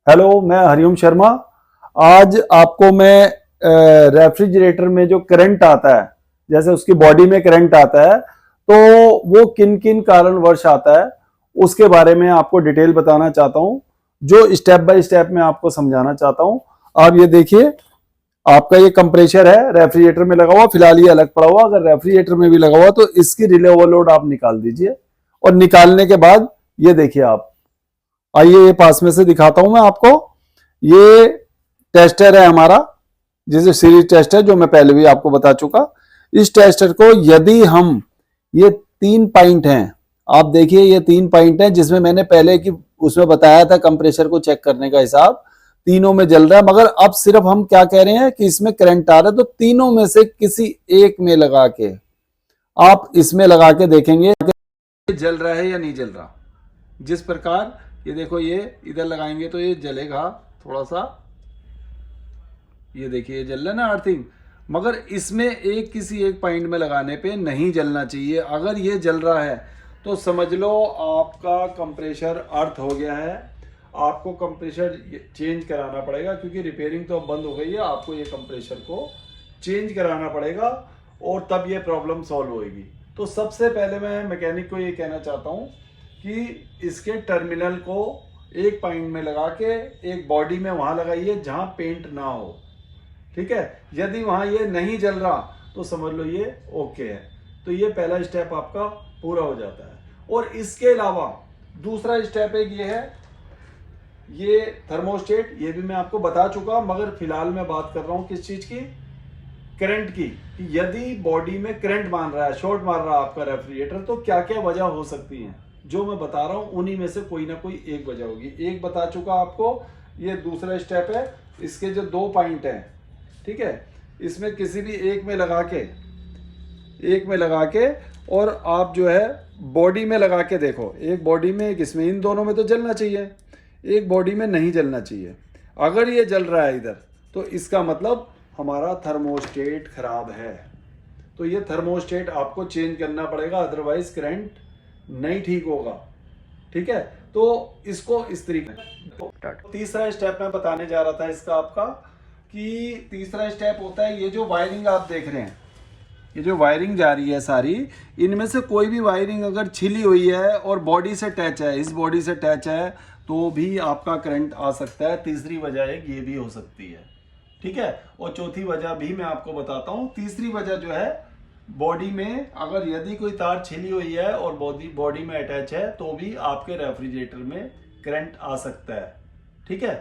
Hello, मैं हरिओम शर्मा। आज आपको मैं रेफ्रिजरेटर में जो करंट आता है, जैसे उसकी बॉडी में करंट आता है, तो वो किन किन कारणवश आता है उसके बारे में आपको डिटेल बताना चाहता हूं, जो स्टेप बाय स्टेप मैं आपको समझाना चाहता हूं। आप ये देखिए, आपका ये कंप्रेसर है, रेफ्रिजरेटर में लगा हुआ, फिलहाल ये अलग पड़ा हुआ। अगर रेफ्रिजरेटर में भी लगा हुआ तो इसकी रिले ओवरलोड आप निकाल दीजिए, और निकालने के बाद ये देखिए आप, आइए ये पास में से दिखाता हूं मैं आपको। ये टेस्टर है हमारा, जिसे सीरीज टेस्ट है, जो मैं पहले भी आपको बता चुका। इस टेस्टर को यदि हम, ये 3 पॉइंट हैं, आप देखिए ये 3 पॉइंट हैं, जिसमें मैंने पहले की उसमें बताया था कंप्रेसर को चेक करने का हिसाब, तीनों में जल रहा है। मगर अब सिर्फ हम क्या कह रहे हैं कि इसमें करंट आ रहा है, तो तीनों में से किसी एक में लगा के आप इसमें लगा के देखेंगे जल रहा है या नहीं जल रहा। जिस प्रकार ये देखो, ये इधर लगाएंगे तो ये जलेगा थोड़ा सा, ये देखिए ये जल रहा है ना अर्थिंग। मगर इसमें किसी एक पॉइंट में लगाने पे नहीं जलना चाहिए। अगर ये जल रहा है तो समझ लो आपका कंप्रेसर अर्थ हो गया है, आपको कंप्रेसर चेंज कराना पड़ेगा, क्योंकि रिपेयरिंग तो अब बंद हो गई है। आपको ये कंप्रेसर को चेंज कराना पड़ेगा और तब ये प्रॉब्लम सॉल्व होगी। तो सबसे पहले मैं मैकेनिक को ये कहना चाहता हूँ कि इसके टर्मिनल को एक पॉइंट में लगा के एक बॉडी में वहां लगाइए जहां पेंट ना हो, ठीक है। यदि वहां ये नहीं जल रहा तो समझ लो ये ओके है। तो ये पहला स्टेप आपका पूरा हो जाता है। और इसके अलावा दूसरा स्टेप एक ये है, ये थर्मोस्टेट, ये भी मैं आपको बता चुका, मगर फिलहाल मैं बात कर रहा हूं किस चीज की, करंट की। यदि बॉडी में करंट मार रहा है, शॉर्ट मार रहा है आपका रेफ्रिजरेटर, तो क्या क्या वजह हो सकती है, जो मैं बता रहा हूं उन्हीं में से कोई ना कोई एक वजह होगी। एक बता चुका आपको, ये दूसरा स्टेप है। इसके जो 2 पॉइंट हैं, ठीक है, इसमें किसी भी एक में लगा के और आप जो है बॉडी में लगा के देखो, एक बॉडी में एक इसमें, इन दोनों में तो जलना चाहिए, एक बॉडी में नहीं जलना चाहिए। अगर ये जल रहा है इधर, तो इसका मतलब हमारा थर्मोस्टेट खराब है। तो ये थर्मोस्टेट आपको चेंज करना पड़ेगा, अदरवाइज करंट नहीं ठीक होगा, ठीक है। तो इसको इस तरीके, तीसरा स्टेप मैं बताने जा रहा था इसका आपका, कि तीसरा स्टेप होता है ये जो वायरिंग आप देख रहे हैं, ये जो वायरिंग जा रही है सारी, इनमें से कोई भी वायरिंग अगर छिली हुई है और बॉडी से टच है, इस बॉडी से टच है, तो भी आपका करंट आ सकता है। तीसरी वजह एक ये भी हो सकती है, ठीक है। और चौथी वजह भी मैं आपको बताता हूं। तीसरी वजह जो है, बॉडी में अगर यदि कोई तार छिली हुई है और बॉडी में अटैच है, तो भी आपके रेफ्रिजरेटर में करंट आ सकता है, ठीक है।